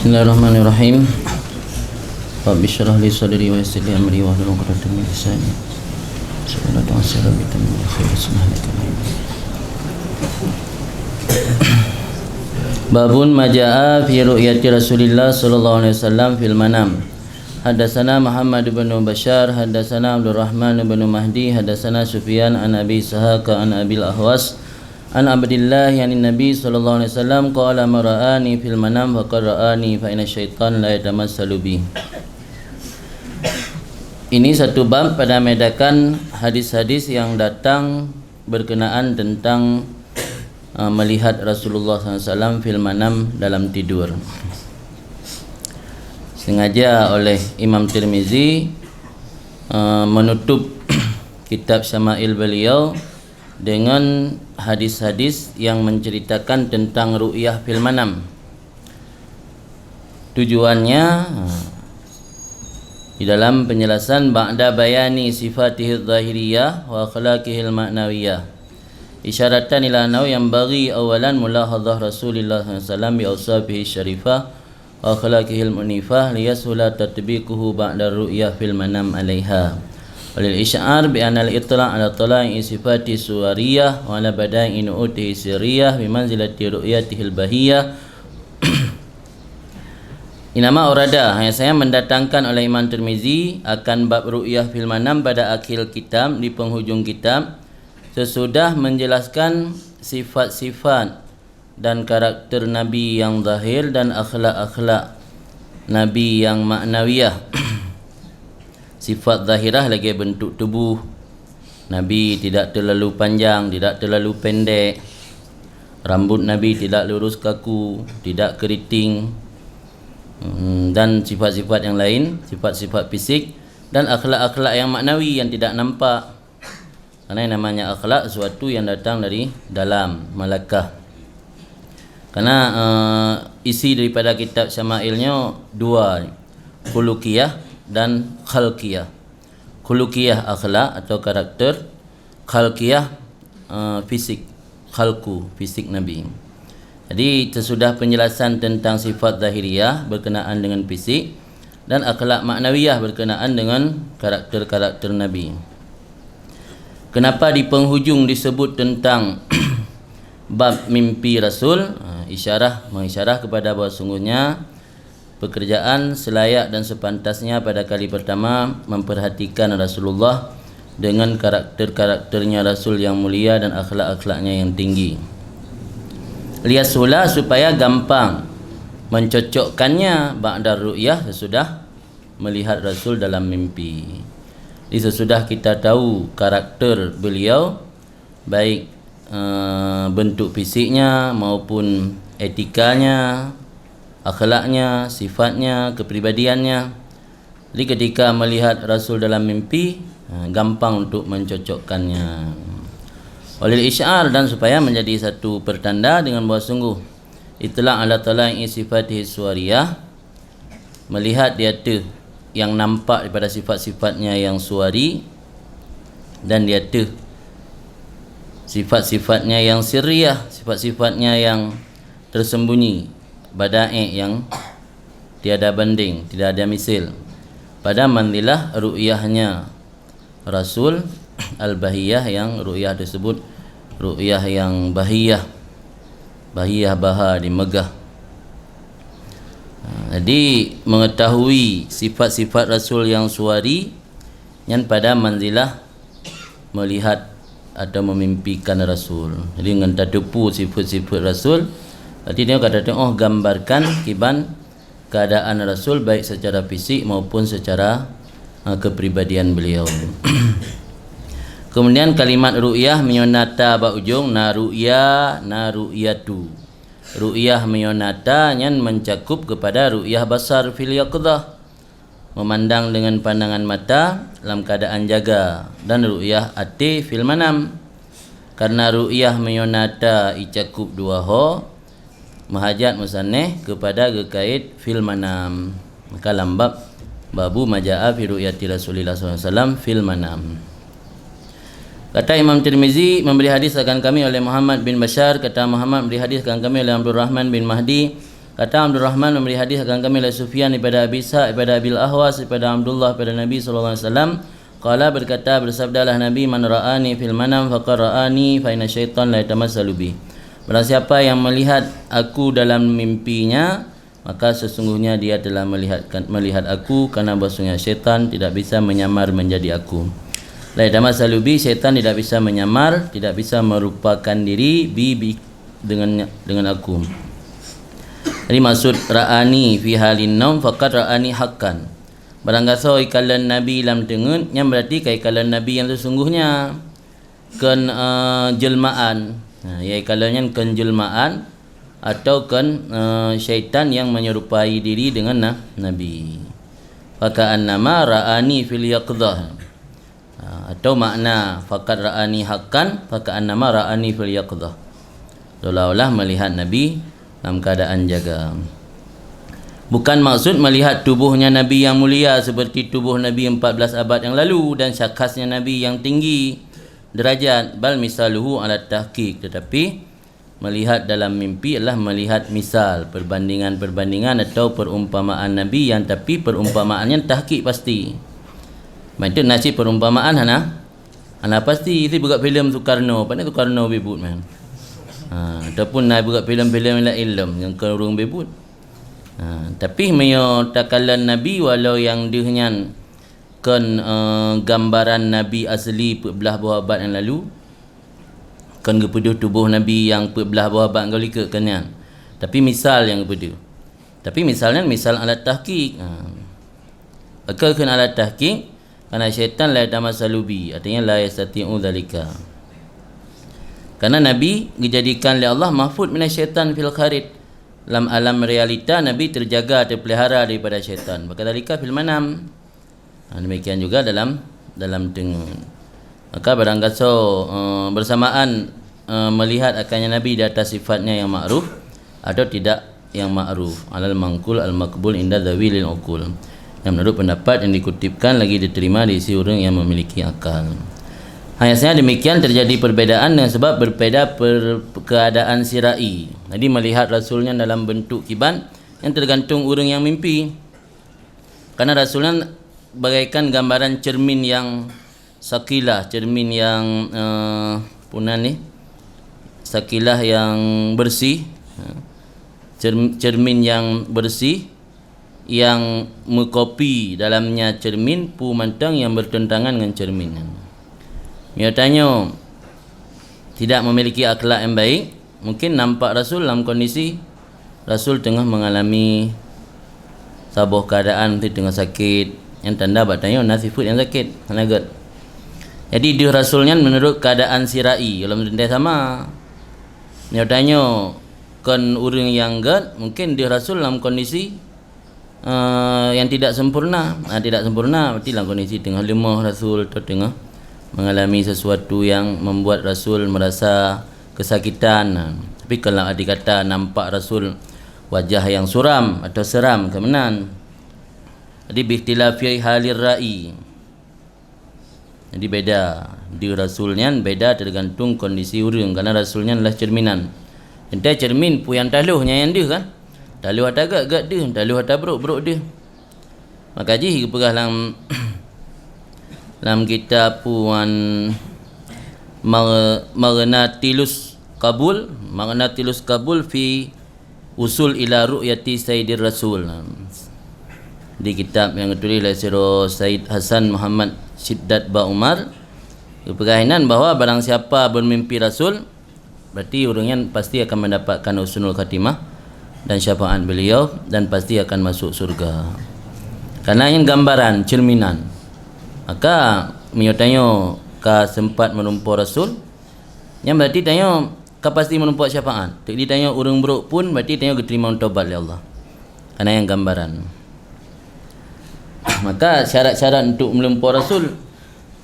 Bismillahirrahmanirrahim. Rabbi syrah li sadri wa yassir li amri wahlul 'uqdatam min lisani. Subhanaka wa ta'ala min khairis subhanaka. Babun majaa fi ru'yati Rasulillah sallallahu alaihi wasallam fil manam. Hadatsana Muhammad bin Bashar, hadatsana Abdul Rahman bin Mahdi, hadatsana Sufyan an Abi Ishaq an Abil Ahwas an Abdillah yani Nabi sallallahu alaihi wasallam qala mara'ani fil manam faqad ra'ani fa inna syaitan la yatamassalu bi. Ini satu bab pada medakan hadis-hadis yang datang berkenaan tentang melihat Rasulullah SAW fil manam dalam tidur. Sengaja oleh Imam Tirmizi menutup kitab Syama'il beliau dengan hadis-hadis yang menceritakan tentang ru'yah fil manam. Tujuannya di dalam penjelasan ba'da bayani sifatihi zahiriyah wa akhlaqihil ma'nawiyah, isyaratan ila annahu yang bagi awalan mulahadzah Rasulullah SAW bi awsafihi syarifah wa akhlaqihil munifah liyashula tatbiquhu ba'da ru'yah fil manam 'alaiha walil isy'ar bi anal itla' ala tala'i sifati suwariyah wa ala bada'i nu'utihi sirriyah bi manzilati ru'yatihil bahiyah. Inama urada, yang saya mendatangkan oleh Imam Tirmizi akan bab ru'yah fil manam pada akhir kitab, di penghujung kitab, sesudah menjelaskan sifat-sifat dan karakter Nabi yang zahir dan akhlak-akhlak Nabi yang maknawiyah. Sifat zahirah lagi bentuk tubuh Nabi tidak terlalu panjang, tidak terlalu pendek. Rambut Nabi tidak lurus kaku, tidak keriting, dan sifat-sifat yang lain, sifat-sifat fisik dan akhlak-akhlak yang maknawi yang tidak nampak. Karena yang namanya akhlak sesuatu yang datang dari dalam malakah. Karena isi daripada kitab Syama'ilnya dua, khuluqiyah dan khalqiyah. Khuluqiyah akhlak atau karakter, khalqiyah fisik, khalqu fisik Nabi. Jadi sesudah penjelasan tentang sifat zahiriyah berkenaan dengan fisik dan akhlak maknawiyah berkenaan dengan karakter-karakter Nabi. Kenapa di penghujung disebut tentang bab mimpi Rasul? Mengisyarah kepada bahawa sungguhnya pekerjaan selayak dan sepantasnya pada kali pertama memperhatikan Rasulullah dengan karakter-karakternya Rasul yang mulia dan akhlak-akhlaknya yang tinggi. Liyasula supaya gampang mencocokkannya ba'da ru'yah sesudah melihat Rasul dalam mimpi. Jadi sesudah kita tahu karakter beliau, baik bentuk fisiknya maupun etikanya, akhlaknya, sifatnya, kepribadiannya. Jadi ketika melihat Rasul dalam mimpi, gampang untuk mencocokkannya. Walil isy'ar, dan supaya menjadi satu pertanda dengan bahawa sungguh itla' ala tala'i sifatihi suwariyah, melihat dia tu yang nampak daripada sifat-sifatnya yang suwari, dan dia tu sifat-sifatnya yang sirriyah, sifat-sifatnya yang tersembunyi, bada'i yang tiada banding, tidak ada misil, pada manzilah ru'yahnya Rasul al-bahiyah, yang ru'yah tersebut ru'yah yang bahiyah, baha di megah. Jadi mengetahui sifat-sifat Rasul yang suwari yang pada manzilah melihat atau memimpikan Rasul. Jadi dengan terdepu sifat-sifat Rasul, berarti dia kata gambarkan kiban keadaan Rasul baik secara fisik maupun secara kepribadian beliau. Kemudian kalimat ru'yah miyonata ba ujung na ru'yatu. Ru'yah miyonata yang mencakup kepada ru'yah basar fil yaqdah, memandang dengan pandangan mata dalam keadaan jaga, dan ru'yah ati fil manam. Karena ru'yah miyonata icakup dua ho, mahajat musanneh kepada gekait fil manam. Maka lambab babu majaa fi ru'yati Rasulillah SAW fil manam. Kata Imam Tirmizi, memberi hadis akan kami oleh Muhammad bin Bashar. Kata Muhammad, memberi hadis akan kami oleh Abdul Rahman bin Mahdi. Kata Abdul Rahman memberi hadis akan kami oleh Sufyan daripada Abi Sa'id, daripada Abil Ahwas, daripada Abdullah, daripada Nabi sallallahu alaihi wasallam. Qala berkata, bersabdalah Nabi, man ra'ani fil manam faqad ra'ani fa inna syaitan la yatamassalu bi. Barang siapa yang melihat aku dalam mimpinya, maka sesungguhnya dia telah melihat aku, karena bahasanya syaitan tidak bisa menyamar menjadi aku. La yatamassalu bi, syaitan tidak bisa menyamar, tidak bisa merupakan diri bi dengan aku. Jadi maksud ra'ani fi halin naum faqad ra'ani haqqan. Barang kata ikalan Nabi lam tengen, yang berarti ikalan Nabi yang sesungguhnya kan jelmaan. Ya ikalannya kan jelmaan atau kan syaitan yang menyerupai diri dengan Nabi. Faka'an nama ra'ani fil yaqdah. Atau makna faqad ra'ani haqqan, faka'an nama ra'ani fil yaqdah. Seolah-olah melihat Nabi dalam keadaan jaga. Bukan maksud melihat tubuhnya Nabi yang mulia seperti tubuh Nabi 14 abad yang lalu dan syakhsnya Nabi yang tinggi derajat, bal misaluhu ala tahqiq, tetapi melihat dalam mimpi adalah melihat misal, perbandingan atau perumpamaan Nabi yang tapi perumpamaannya tahqiq pasti. Macam nasi perumpamaan hana pasti itu buat filem Soekarno, pandai Soekarno bebut man. Ataupun nak buat filem-filem la ilm yang kerung bebut. Tapi meyo takalan Nabi walau yang dihnyan kan gambaran Nabi asli belah bawah abad yang lalu kan kepeduh tubuh Nabi yang belah bawah abad kali ke kenyan. Tapi misal yang kepeduh. Tapi misalnya misal alat tahqiq. Akal kan alat tahqiq karena syaitan la tamassalubi, artinya la yastati'u dzalika. Karena Nabi dijadikan oleh Allah mahfud minasyaitan fil kharid. Dalam alam realita Nabi terjaga, terpelihara daripada syaitan. Bakadhalika fil manam. Demikian juga dalam tengun. Maka barang kata bersamaan melihat akannya Nabi di atas sifatnya yang ma'ruf atau tidak yang ma'ruf. Alal mangkul al maqbul inda dzawilil uqul. Yang menurut pendapat yang dikutipkan lagi diterima di isi orang yang memiliki akal. Hanya demikian terjadi perbedaan dengan sebab berbeda keadaan sirai. Jadi melihat Rasulnya dalam bentuk kiban yang tergantung orang yang mimpi. Karena Rasulnya bagaikan gambaran cermin yang sakilah, cermin yang sakilah yang bersih, cermin yang bersih yang mengkopi dalamnya cermin pumantang yang bertentangan dengan cermin. Nyatanya tidak memiliki akhlak yang baik, mungkin nampak Rasul dalam kondisi Rasul tengah mengalami sebuah keadaan tengah sakit, yang tanda batanya nasifut yang sakit, sanagat. Jadi dia Rasulnya menurut keadaan sirai, kalau menurut dia sama. Nyatanya kan orang yang gad, mungkin dia Rasul dalam kondisi yang tidak sempurna. Tidak sempurna berarti dalam kondisi tengah lemah Rasul atau tengah mengalami sesuatu yang membuat Rasul merasa kesakitan. Tapi kalau dikata nampak Rasul wajah yang suram atau seram kemenan, jadi bikhtilafi halir ra'i. Jadi beda di Rasulnya, beda tergantung kondisi orang. Karena Rasulnya adalah cerminan. Entah cermin pu yang taluhnya yang dia kan, taluh atas agak dia, taluh atas beruk dia. Maka ji pegah dalam kitab puan Maghnatilus Kabul fi usul ila ru'yati Sayyidir Rasul. Di kitab yang ditulis oleh Sayyid Hasan Muhammad Siddat Ba Umar, kepercayaan bahawa barang siapa bermimpi Rasul, berarti orangnya pasti akan mendapatkan husnul khatimah dan syafaat beliau dan pasti akan masuk surga. Karena ini gambaran, cerminan. Maka menyatanya ka sempat menumpah Rasul, yang berarti tanya ka pasti menumpah syafaat. Tak ditanya orang buruk pun berarti tanya diterima taubat oleh Allah. Karena yang gambaran. Maka syarat-syarat untuk menumpah Rasul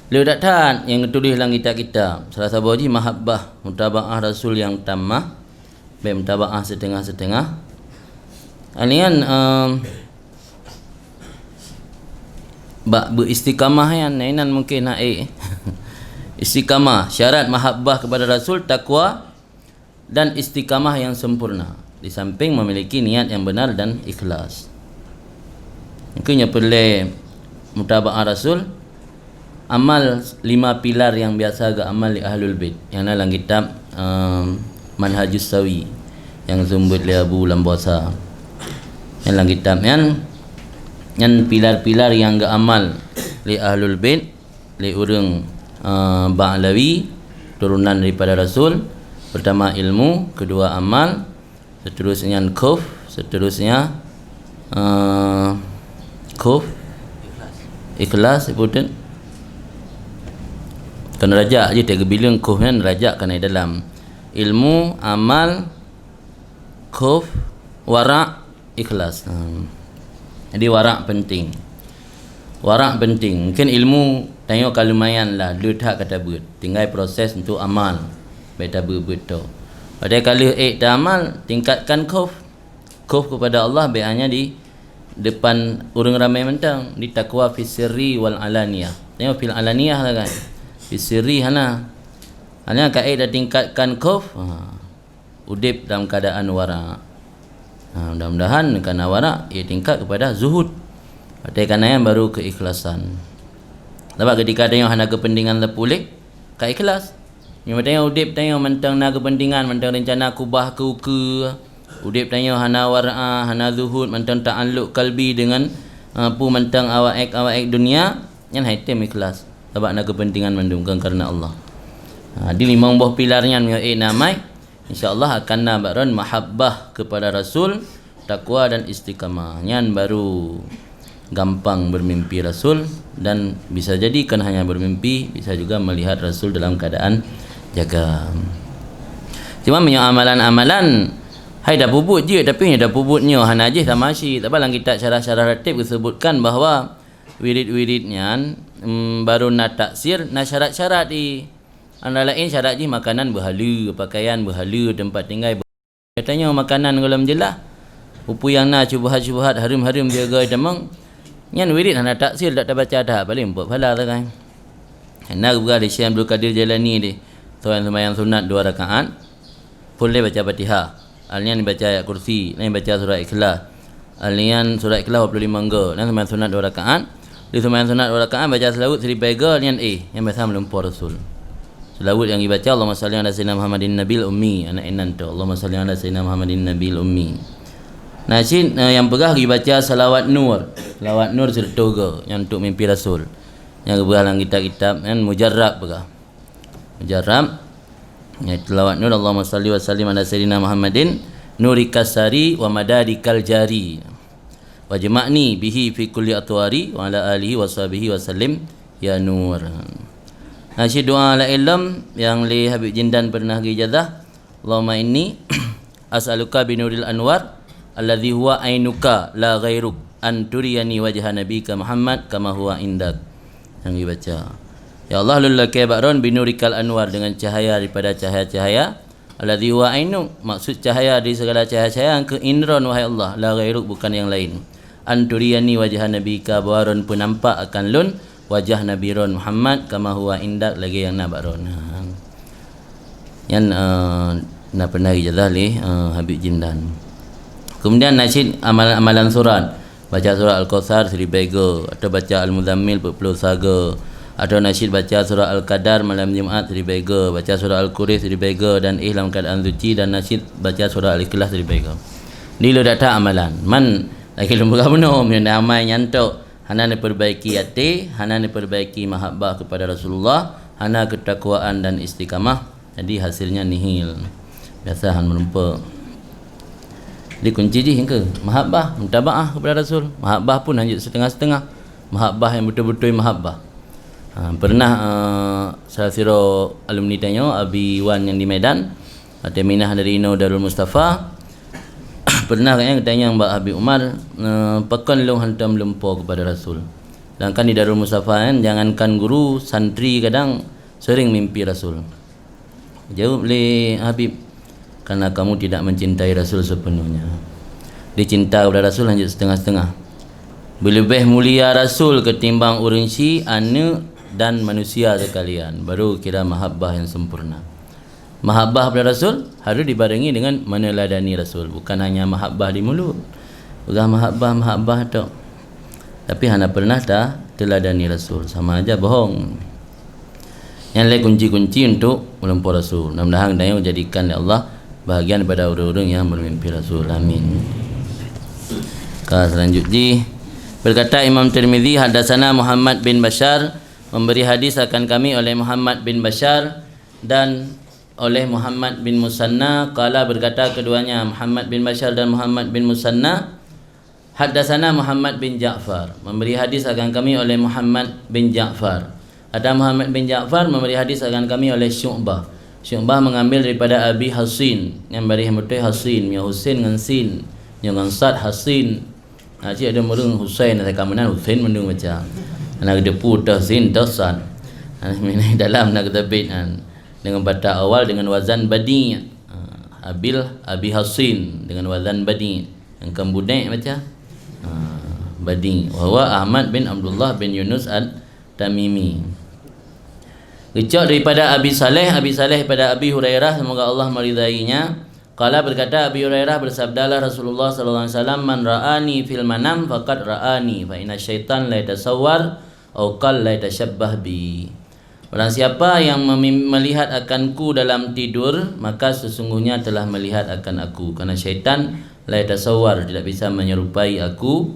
beliau tak tahan yang ditulis dalam kitab-kitab. Salah satu haji mahabbah, mutabaah Rasul yang tammah, baik mutabaah setengah-setengah. Anian beristiqamah yang nainan mungkin istiqamah, syarat mahabbah kepada Rasul, takwa dan istiqamah yang sempurna. di samping memiliki niat yang benar dan ikhlas. Makanya perlu mutaba'ah Rasul, amal 5 pilar yang biasa agak amal di Ahlul Bait yang dalam kitab Manhajus Sawi yang zumbut li Abu Lambuasa. Yang dalam kitab yang pilar-pilar yang agak amal li Ahlul Bait li urang Ba'lawi turunan daripada Rasul. Pertama ilmu, kedua amal, seterusnya khauf, seterusnya ikhlas important. Kan rajak je tiga bilang khauf kan rajak kan dalam ilmu, amal, khauf, wara', ikhlas. Jadi wara' penting. Wara' penting. Mungkin ilmu tengok kalau lumayan lah, dia tak kata buat. Tinggal proses untuk amal. Beta betul. Pada kalau tak amal, tingkatkan khauf. Khauf kepada Allah biasanya di depan orang ramai mentang, di taqwa fi sirri wal alaniyah. Tengok fil alaniyah lah kan. Fi sirri hana. Hanya kait dah tingkatkan khauf, udip dalam keadaan wara'. Mudah-mudahan kerana wara' ia tingkat kepada zuhud. Pada kerana yang baru keikhlasan. Sebab ketika tengok hana kepentingan lepulih, keikhlas. Yang tengok udip tengok mentang na kepentingan, mentang rencana kubah ke uka. Udip tengok hana wara'ah, hana zuhud, mentang ta'alluq kalbi dengan mentang awak dunia, yang haitim ikhlas. Sebab na kepentingan mendungkan kerana Allah. Di 5 buah pilarnya namai, insya-Allah akan nabaron mahabbah kepada Rasul, takwa dan istiqamah. Yang baru gampang bermimpi Rasul, dan bisa jadi kan hanya bermimpi, bisa juga melihat Rasul dalam keadaan jaga. Cuma punya amalan-amalan hai dah puput je, tapi dah puputnya hana je tamasi. Tapi dalam kitab syarah-syarah ratib disebutkan bahawa wirid-wiridnya baru nak taksir, nak syarat-syarat di antara lain syarat je makanan berhala, pakaian berhala, tempat tinggal berhala. Katanya makanan dalam jelah upu yang nak syubhat-syubhat harum-harum jaga demang. Yang wirid hana taksir tak baca dah paling buat pahala tu kan. Hana juga di Syekh Abdul Qadir Jalani di soalan sembahyang sunat 2 rakaat boleh baca Fatihah. Alian baca ayat kursi, lain baca surah Ikhlas. Alian surah Ikhlas 25 ga, dan sembahyang sunat 2 rakaat. Di sembahyang sunat 2 rakaat baca selawat 1000 ga alian yang biasa melumpur Rasul. Selawat yang dibaca Allahumma salli ala sayyidina Muhammadin nabil ummi, anak inan tu Allahumma salli ala sayyidina Muhammadin nabil ummi. Nasin yang pegah dibaca salawat nur. Salawat nur 100 ga yang untuk mimpi Rasul. Yang pegah dalam kitab-kitab kan mujarrab pegah. Mujarrab ya tilawat nur Allahumma salli wa sallim ala sayyidina Muhammadin nurikas sari wa madadikal jari wa jama'ni bihi fi kulli atwari wa ala alihi wa sahbihi wa sallim ya nur. Nasyid doa ala ilm yang li Habib Jindan pernah ijazah. Allahumma inni as'aluka binuril anwar alladhi huwa ainuka la ghairuk an turiyani wajha nabika Muhammad kama huwa indak. Yang dibaca ya Allah lullaka ba'ron binurikal anwar, dengan cahaya daripada cahaya-cahaya alladhi huwa ainu, maksud cahaya di segala cahaya-cahaya ke indron wahai Allah, la ghairuk bukan yang lain. Anturiyani wajah nabika baron pun nampak akan lun wajah Nabi Ron Muhammad kama huwa indak lagi yang nak baron. Yang nak pernah ijazah li Habib Jindan. Kemudian nasyid amalan-amalan surat, baca surah Al-Kautsar 1000 ga, atau baca Al-Muzammil 40 saga, atau nasyid baca surah Al-Qadar malam Jumaat 1000 ga, baca surah Al-Qur'an 1000 ga, dan dalam keadaan suci, dan nasyid baca surah Al-Ikhlas 1000 ga. Ni lo data amalan. Man lagi lembaga benar yang amai nyantok, hana ni perbaiki hati, hana ni perbaiki mahabbah kepada Rasulullah, hana ketakwaan dan istiqamah. Jadi hasilnya nihil. Biasa han melumpa. Jadi kunci je ke mahabbah, mutabaah kepada Rasul. Mahabbah pun hanya setengah-setengah. Mahabbah yang betul-betul mahabbah. Pernah salah siro alumni tanya Abi Wan yang di Medan, Teminah dari Ino Darul Mustafa. Pernah katanya tanya Mbak Habib Umar, pekan long hantam lumpur kepada Rasul. Sedangkan di Darul Mustafa kan, jangankan guru, santri kadang sering mimpi Rasul. Jawab oleh Habib, karena kamu tidak mencintai Rasul sepenuhnya. Dicinta kepada Rasul hanya setengah-setengah. Lebih mulia Rasul ketimbang urunsi, anak dan manusia sekalian. Baru kira mahabbah yang sempurna. Mahabbah pada Rasul harus dibarengi dengan meneladani Rasul. Bukan hanya mahabbah di mulut. Bukan mahabbah tu. Tapi hana pernah tak teladani Rasul. Sama aja bohong. Yang lain kunci-kunci untuk melumpur Rasul. Mudah-mudahan daya jadikan ya Allah bahagian pada orang-orang yang bermimpi Rasul. Amin. Selanjutnya berkata Imam Tirmizi, hadatsana Muhammad bin Bashar, memberi hadis akan kami oleh Muhammad bin Bashar dan oleh Muhammad bin Musanna. Qala, berkata keduanya, Muhammad bin Bashar dan Muhammad bin Musanna, hadatsana Muhammad bin Ja'far, memberi hadis akan kami oleh Muhammad bin Ja'far. Ada Muhammad bin Ja'far memberi hadis akan kami oleh Syu'bah. Syu'bah mengambil daripada Abi Hasin, yang bari mutai Hasin, ya Husain dengan sin, yang dengan sad Hasin. Cik ada merung Husain, saya kamenan Husain mendung macam. Nak depu dah sin dah sad. Ini dalam nak tabit dengan bata awal dengan wazan badi. Abi Hasin dengan wazan badi. Yang kembudai macam badi. Wa Ahmad bin Abdullah bin Yunus Al-Tamimi. Kecok daripada Abi Saleh pada Abi Hurairah, semoga Allah meridainya. Qala, berkata Abi Hurairah, bersabdalah Rasulullah sallallahu alaihi wasallam, man ra'ani fil manam faqad ra'ani fa inna syaitan la yatasawwar aw qal la yatashabbah bi. Barang siapa yang melihat akanku dalam tidur, maka sesungguhnya telah melihat akan aku. Karena syaitan la yatasawwar, tidak bisa menyerupai aku,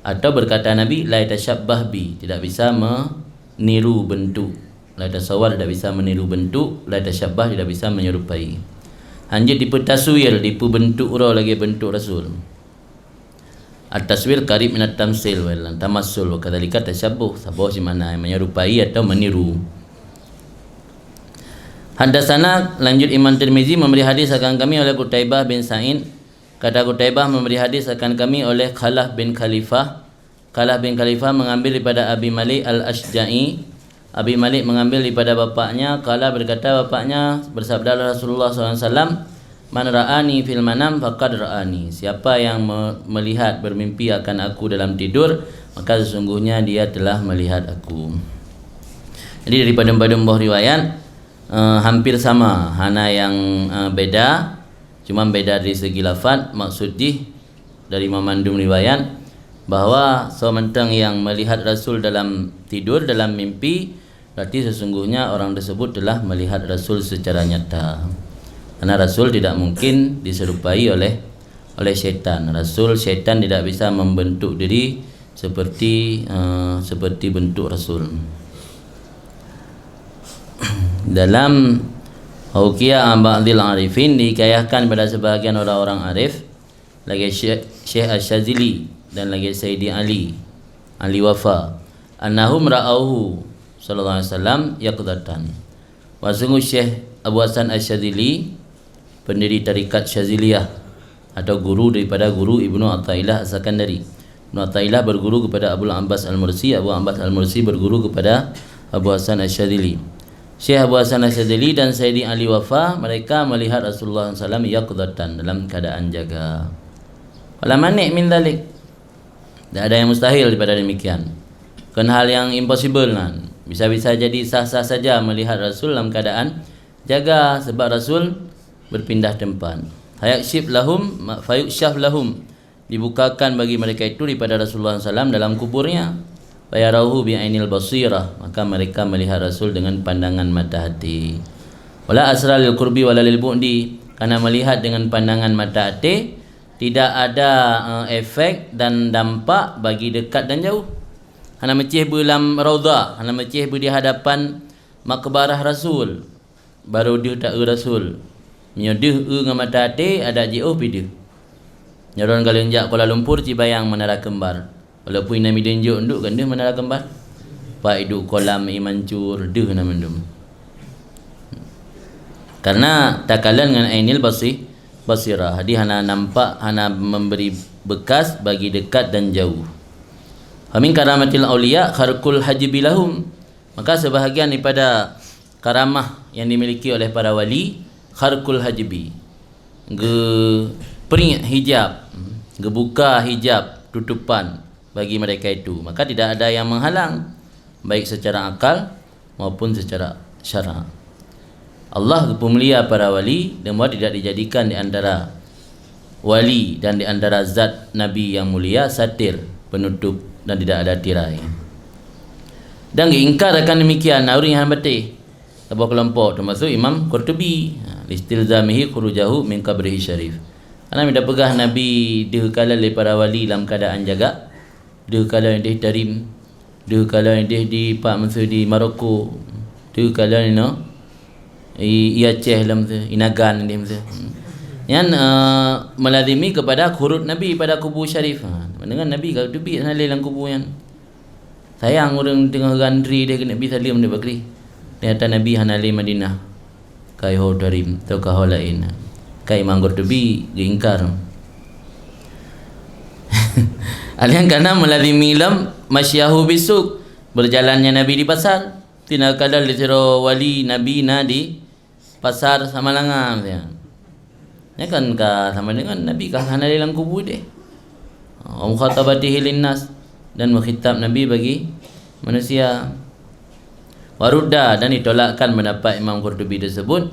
atau berkata Nabi la yatashabbah bi, tidak bisa meniru bentuk. La yatasawwar tidak bisa meniru bentuk, la yatashabbah tidak bisa menyerupai. Hanya tipu taswir, tipu bentuk urau lagi bentuk Rasul. At-taswir qarib min at-tamsil wal tamassul wa kadzalika tashabbuh, sabuh di mana menyerupai atau meniru. Hadatsana, lanjut Imam Tirmizi memberi hadis akan kami oleh Qutaibah bin Sa'id. Kata Qutaibah memberi hadis akan kami oleh Khalaf bin Khalifah. Khalaf bin Khalifah mengambil daripada Abi Malik Al-Ashja'i. Abi Malik mengambil daripada bapaknya. Qala, berkata bapaknya, bersabda Rasulullah SAW, man ra'ani fil manam faqad ra'ani. Siapa yang melihat bermimpi akan aku dalam tidur, maka sesungguhnya dia telah melihat aku. Jadi daripada buah riwayat hampir sama, hanya yang beda, cuma beda dari segi lafaz. Maksudnya dari memandung riwayat bahawa sementang yang melihat Rasul dalam tidur, dalam mimpi, berarti sesungguhnya orang tersebut telah melihat Rasul secara nyata. Karena Rasul tidak mungkin diserupai oleh syaitan. Syaitan tidak bisa membentuk diri seperti bentuk Rasul. Dalam Hauqiyah Ba'dil Arifin dikayahkan pada sebahagian orang-orang arif, lagi Syekh Asy-Syadzili dan lagi Sayyidi Ali Wafa, annahum ra'auhu sallallahu alaihi wasallam yaqdatan. Wasungguh Syekh Abu Hasan Asy-Syadzili, pendiri tarikat Syadziliyah atau guru daripada guru Ibnu Athaillah As-Sakandari. Ibnu Athaillah berguru kepada Abu Abbas Al-Mursi, Abu Abbas Al-Mursi berguru kepada Abu Hasan Asy-Syadzili. Syekh Abu Hasan Asy-Syadzili dan Sayyidi Ali Wafa, mereka melihat Rasulullah SAW yaqdatan, dalam keadaan jaga. Wala mani' min dzalik, tidak ada yang mustahil daripada demikian. Bukan hal yang impossible kan. Bisa-bisa jadi sah-sah saja melihat Rasul dalam keadaan jaga, sebab Rasul berpindah tempat. Hayakshif lahum fayukshaf lahum, dibukakan bagi mereka itu daripada Rasulullah SAW dalam kuburnya. Fayarahu bi'ainil basirah, maka mereka melihat Rasul dengan pandangan mata hati. Wala asra lil qurbi wala lil bu'di, karena melihat dengan pandangan mata hati tidak ada efek dan dampak bagi dekat dan jauh. Hana mecih dalam raudhah, hana mecih di hadapan makbarah Rasul, baru dia tak Rasul. Menyodih dengan mata hati ada jauh pidih. Nyaron kalau njak Kuala Lumpur Cibayang Menara Kembar. Walaupun nami denjuk nduk kan dia Menara Kembar. Pak hidup kolam imancur deh nama ndum. Karena takalan dengan ainil basirah. Dia hana nampak, hana memberi bekas bagi dekat dan jauh. Amin karamatil auliya kharqul hajibi lahum, maka sebahagian daripada karamah yang dimiliki oleh para wali, kharqul hajibi, peringkat hijab, buka hijab, tutupan bagi mereka itu, maka tidak ada yang menghalang baik secara akal maupun secara syara. Allah pemulia para wali dan bahawa tidak dijadikan di antara wali dan di antara zat Nabi yang mulia satir, penutup dan tidak ada tirai. Dan diingkar akan demikian orang yang batik sebuah kelompok termasuk Imam Qurtubi listilzamihi khurujahu min qabrihi syarif. Karena dia pegah Nabi dia kala le para wali dalam keadaan jaga, dia kala dia tarim, dia kala dia di Pak Mansur di Maroko, dia kala ni no i Aceh dalam tu Inagan dia masa. Yang melazimi kepada khurut Nabi pada kubur syarif. Dengan Nabi kalau tepi salih dalam kubur yang sayang orang tengah gantri dia kena pergi salim dia bakri. Ternyata Nabi hanali Madinah. Kai ho tarim atau kau lain. Kai manggur tepi diingkar. Alian karena melazimi lam masyahu bisuk, berjalannya Nabi di pasar. Tina kadal litero wali Nabi di pasar Samalanga ya kan ka sama dengan Nabi ka hanali dalam kubur dia. Mukhatabatihi linnas, dan mengkhitab Nabi bagi manusia. Warudda, dan ditolakkan pendapat Imam Qurtubi tersebut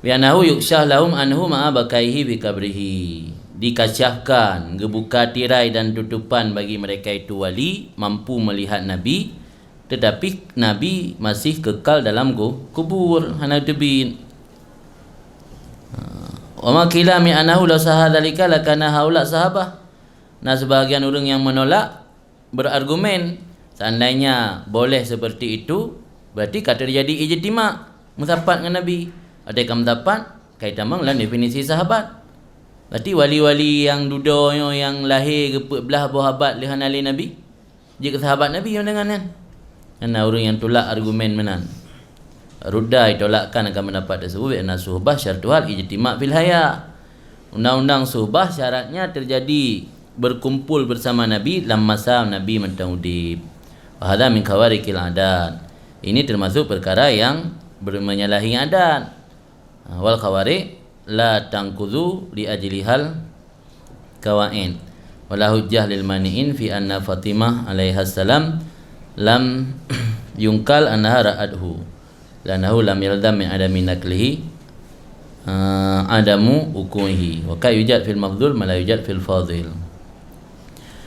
bi anahu yuksyah lahum anhu ma'a bakaihi bi kabrihi, dikasyafkan gebuka tirai dan tutupan bagi mereka itu wali mampu melihat Nabi tetapi Nabi masih kekal dalam kubur hana tebin. Wa ma qila mi anahu la sahadalika lakana haula sahabah. Nah, sebahagian orang yang menolak berargumen seandainya boleh seperti itu berarti kata terjadi ijtima' mendapat dengan Nabi. Ada yang mendapat kaitan dengan definisi sahabat. Berarti wali-wali yang dudonya yang lahir ke belah sahabat lihan ali Nabi. Jika sahabat Nabi yang dengan kan. Karena orang yang tolak argumen menan. Rudda ditolakkan akan mendapat tersebut kerana suhbah syartuhal ijtima' fil haya. Undang-undang suhbah syaratnya terjadi berkumpul bersama Nabi dalam masa Nabi mentahudib. Wahada min kawarikil adat. Ini termasuk perkara yang menyalahi adat. Wal kawarik la tangkuzu li ajlihal kawain. Wala hujjah lil mani'in fi anna Fatimah alaiha salam lam yungkal annaha ra'adhu. Lanahu lam yaldam min adami naklihi adamu ukuhi. Wa ka yujad fil mafdhul ma la yujad fil fadhil.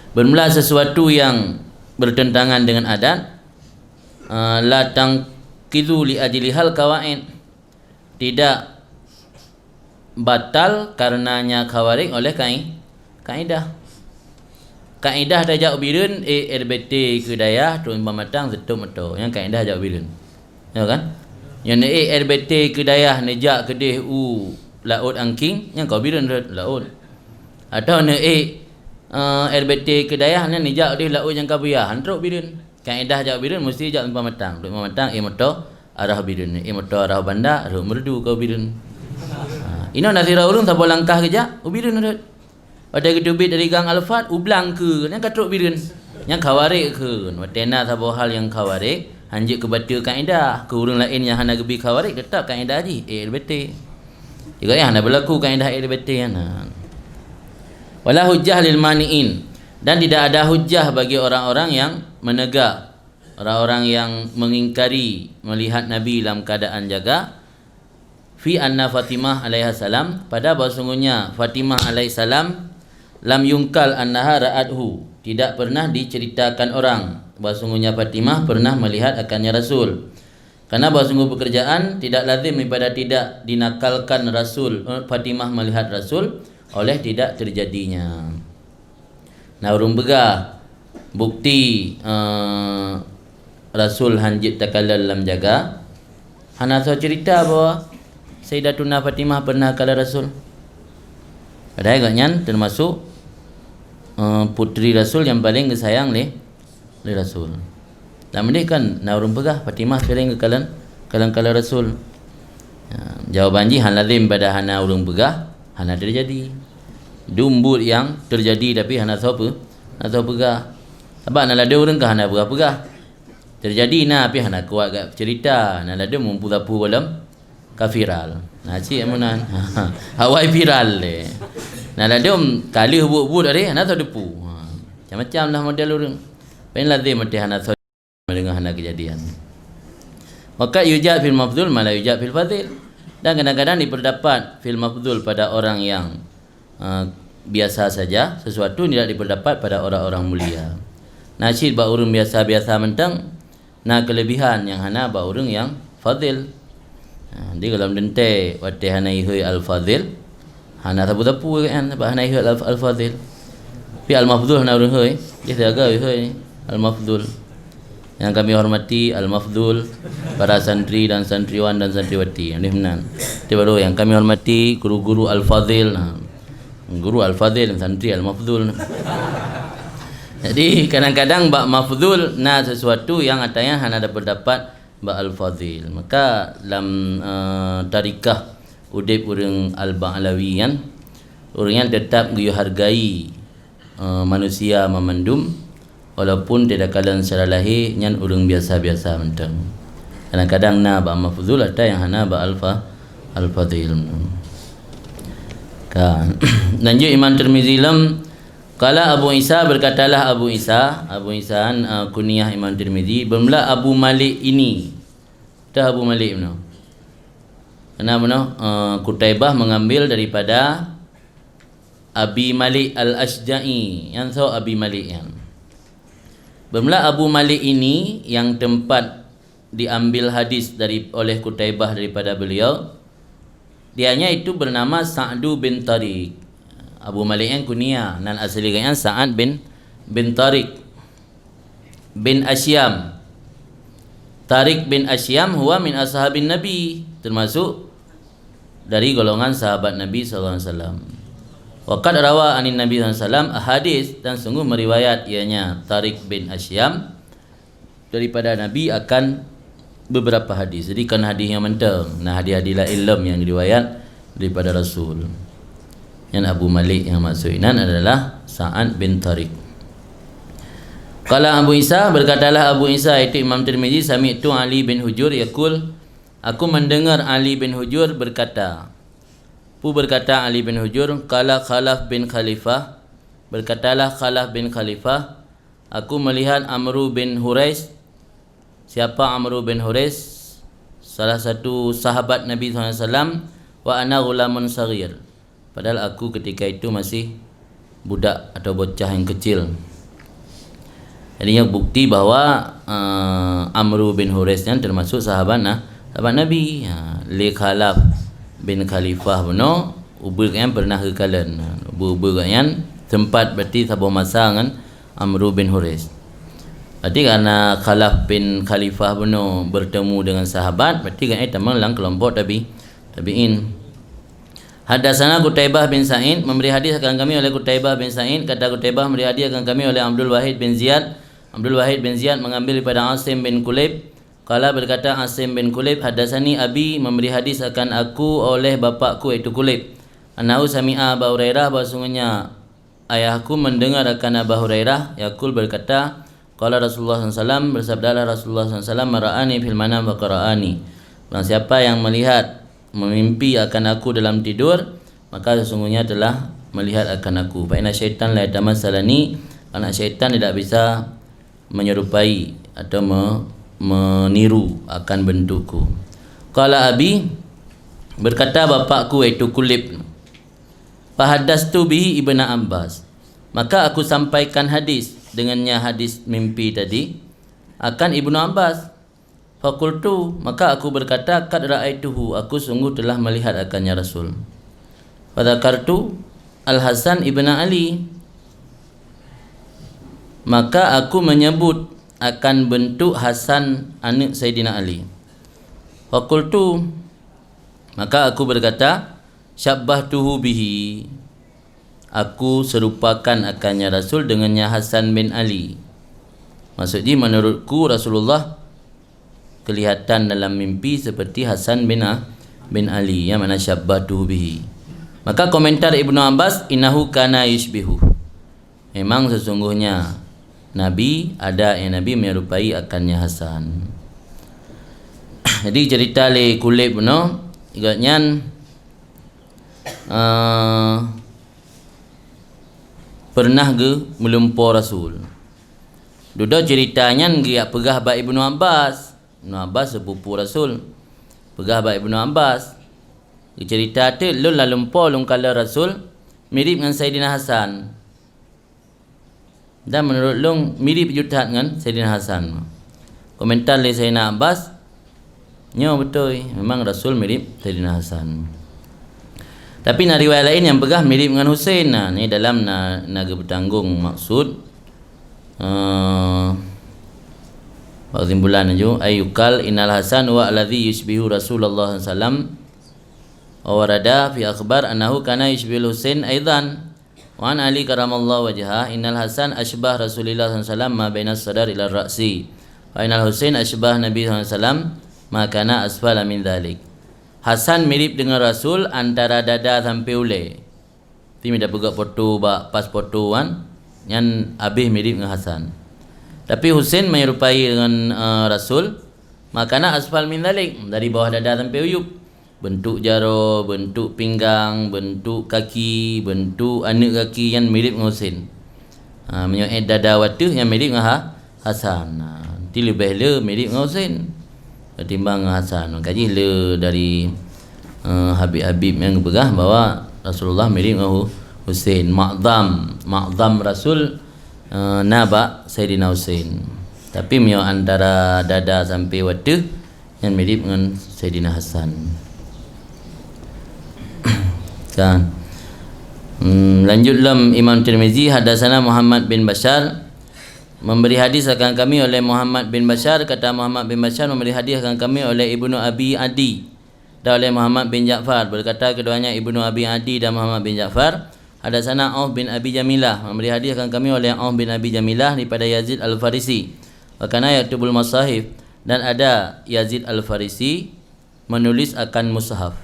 Bermula sesuatu yang bertentangan dengan adat, la tangkidu li ajlihal kawain, tidak batal karenanya khawarik oleh kaedah. Kaedah dah jauh birun RBT kedayah tu matang zetum atau yang kaedah jauh birun. Ya kan? Yang RBT kedayah nejak kedih laut angking yang kau birun laut. Atau RBT kedayah ni jak dia laut yang kabuyah hantruk birun. Kaedah jak birun mesti jak tempat matang. Tempat matang motor arah birun. Motor arah bandar arah merdu kau birun. Ino nasira urung tak langkah kejak birun urut. Pada kedubit dari gang Alfat ublang ke yang katruk birun. Yang kawarik ke. Watena sabo hal yang kawarik hanjik ke batu kaedah. Ke urung lain yang hana gebi kawarik tetap kaedah ji RBT. Juga yang hana berlaku kaedah RBT yana. Wala hujjah lil mani'in, dan tidak ada hujjah bagi orang-orang yang menegak, orang-orang yang mengingkari melihat Nabi dalam keadaan jaga fi anna Fatimah alaiha salam, pada bahawa sungguhnya Fatimah alaihi salam lam yungkal annaha ra'adhu, tidak pernah diceritakan orang bahawa sungguhnya Fatimah pernah melihat akannya Rasul. Karena bahawa sungguh pekerjaan tidak lazim daripada tidak dinakalkan Rasul Fatimah melihat Rasul oleh tidak terjadinya. Nah, urung begah bukti Rasul hanjit takallal dalam jaga. Hana so cerita bahawa Sayyidatuna Fatimah pernah kala Rasul. Padahal agaknya termasuk putri Rasul yang paling disayang oleh Rasul. Dalam ini kan na urung begah Fatimah sering ke kala Rasul. Jawaban ji han lazim pada hana urung begah hana terjadi. Dumbut yang terjadi tapi hana tahu pegah. Sebab nak ada orang ke hana pegah. Terjadi tapi hana kuat gak cerita. Nak ada mumpu tapu dalam kafiral. Nah cik amunan. Hawai viral le. Nak ada kali hubut-hubut ada hana tahu depu. Macam-macam lah model orang. Pen lazim mesti hana tahu dengan hana kejadian. Maka yujad fil mafdhul ma la yujad fil fadil. Dan kadang-kadang diperdapat fil mafdhul pada orang yang biasa saja, sesuatu tidak diperdapat pada orang-orang mulia. Nasyid ba urang biasa-biasa mentang, na kelebihan yang hana ba urang yang fadil. Di dalam dente wate hana ihoi al-fadil, hana tapu-tapu kan ba hana ihoi al-fadil. Pi al-mafdhul hana urang hoi, dia jaga ihoi al-mafdhul. Yang kami hormati al-mafdhul, para santri dan santriwan dan santriwati. Ini benar. Itu baru yang kami hormati guru-guru al-fadil. Guru al-fadil, santri al-mafdhul. Jadi kadang-kadang bak mafdhul na sesuatu yang atanya hana dapat bak al-fadil. Maka dalam tarikah udip urang al-Ba'lawi kan, urang yang tetap dia hargai manusia memandum walaupun tidak kalan secara lahir nyan urang biasa-biasa mentang. Kadang-kadang na bak mafdhul ada yang hana bak al-fadil. Kan. Lanjut Imam Tirmizi lam kala Abu Isa berkatalah Abu Isa kunyah Imam Tirmizi bermula Abu Malik ini. Dah Abu Malik benar. Kenapa benar? Qutaibah mengambil daripada Abi Malik Al-Ashja'i. Yang tahu Abi Malik yang. Bermula Abu Malik ini yang tempat diambil hadis oleh Qutaibah daripada beliau. Dianya itu bernama Sa'du bin Tariq. Abu Malik yang kunyah dan aslinya Sa'ad bin Tariq bin Asyam. Tariq bin Asyam huwa min ashabin Nabi, termasuk dari golongan sahabat Nabi sallallahu alaihi wasallam. Wa qad rawa anin Nabi sallallahu alaihi wasallam ahadits, dan sungguh meriwayat ianya Tariq bin Asyam daripada Nabi akan beberapa hadis. Jadi kan hadis yang mentang, nah hadis-hadis ilm yang diriwayat daripada Rasul. Yang Abu Malik yang maksudnya adalah Sa'ad bin Tariq. Qala Abu Isa, berkatalah Abu Isa itu Imam Tirmizi, sami'tu Ali bin Hujur yaqul, aku mendengar Ali bin Hujur berkata. Berkata Ali bin Hujur, qala Khalaf bin Khalifah, berkatalah Khalaf bin Khalifah, aku melihat Amru bin Hurais. Siapa Amru bin Hurais? Salah satu sahabat Nabi SAW. Wa ana ghulamun saghir, padahal aku ketika itu masih budak atau bocah yang kecil. Jadinya bukti bahawa Amru bin Hurais yang termasuk sahabat Nabi. Li Khalaf bin Khalifah benar ubur yang pernah kekalan. Ubur yang tempat berarti sabar masa dengan Amru bin Hurais. Berarti karena Khalaf bin Khalifah benar bertemu dengan sahabat, berarti kan tamang lang kelompok tabi'in. Hadatsana Qutaibah bin Sa'id, memberi hadis akan kami oleh Qutaibah bin Sa'id. Kata Qutaibah, memberi hadis akan kami oleh Abdul Wahid bin Ziyad. Abdul Wahid bin Ziyad mengambil daripada Asim bin Kulayb. Qala, berkata Asim bin Kulayb, hadatsani abi, memberi hadis akan aku oleh bapakku iaitu Kulayb. Annahu sami'a Abu Hurairah, bahwasanya ayahku mendengar akan Abu Hurairah yaqul, berkata, qala Rasulullah SAW, bersabdalah Rasulullah SAW, mara'ani fil manam wa qara'ani. Barang siapa yang melihat memimpi akan aku dalam tidur, maka sesungguhnya telah melihat akan aku. Fa inna syaitan la yatamassalani, karena syaitan tidak bisa menyerupai atau meniru akan bentukku. Qala abi, berkata bapakku iaitu Kulayb, fahaddastu bihi Ibnu Abbas, maka aku sampaikan hadis dengannya, hadis mimpi tadi akan Ibnu Abbas. Fakultu, maka aku berkata, qad ra'aituhu, aku sungguh telah melihat akannya Rasul. Fadzakartu Al-Hasan ibn Ali, maka aku menyebut akan bentuk Hasan anak Sayyidina Ali. Fakultu, maka aku berkata, syabbahtuhu bihi, aku serupakan akannya Rasul dengannya Hasan bin Ali. Maksudnya menurutku Rasulullah kelihatan dalam mimpi seperti Hasan bin Ali, yang mana syabbatuhu bihi. Maka komentar Ibnu Abbas, innahu kana yushbihu, memang sesungguhnya Nabi ada yang Nabi menyerupai akannya Hasan. Jadi cerita le Kulayb benar iganya pernah ke melumpur Rasul. Duda ceritanya dia pegah ba Ibnu Abbas. Ibnu Abbas sepupu Rasul. Pegah ba Ibnu Abbas. Cerita tu lun la lumpur lun kala Rasul mirip dengan Saidina Hasan. Dan menurut lun mirip juga dengan Saidina Hasan. Komentar oleh Saidina Abbas, nyo betul, memang Rasul mirip Saidina Hasan. Tapi nak riwayat lain yang pegah mirip dengan Husain. Nah, ni dalam naga bertanggung maksud kesimpulan ju ayukal innal Hasan wa alladhi yushbihu Rasulullah sallallahu alaihi wasallam wa warada fi akhbar annahu kana yushbihul Husain aidan wa an Ali karamallahu wajhah innal Hasan ashbah Rasulillah sallallahu alaihi wasallam ma baina sadar ila ra'si wa innal Husain ashbah Nabi sallallahu alaihi wasallam ma kana asfala min dhalik. Hasan mirip dengan Rasul antara dada sampai ulai. Ti minda pegak foto pas foto kan yang habis mirip dengan Hasan. Tapi Husain menyerupai dengan Rasul, makana asfal min dalik, dari bawah dada sampai uyup. Bentuk jaro, bentuk pinggang, bentuk kaki, bentuk anak kaki yang mirip dengan Husain. Menyoet dada watuh yang mirip dengan Hasan. Nanti lebih le mirip dengan Husain ketimbang Hasan. Kaji le dari Habib-habib yang pegah bahawa Rasulullah mirip dengan Husain. Ma'zam Rasul naba Sayyidina Husain. Tapi mio antara dada sampai watu yang mirip dengan Sayyidina Hasan. Kan. Lanjut dalam Imam Tirmizi, hadatsana Muhammad bin Bashar, memberi hadis akan kami oleh Muhammad bin Bashar. Kata Muhammad bin Bashar, memberi hadis akan kami oleh Ibnu Abi Adi dan oleh Muhammad bin Ja'far. Berkata keduanya Ibnu Abi Adi dan Muhammad bin Ja'far, hadatsana Auf bin Abi Jamilah, memberi hadis akan kami oleh Auf bin Abi Jamilah daripada Yazid Al-Farisi. Wa kana yaktubul masahif, dan ada Yazid Al-Farisi menulis akan mushaf.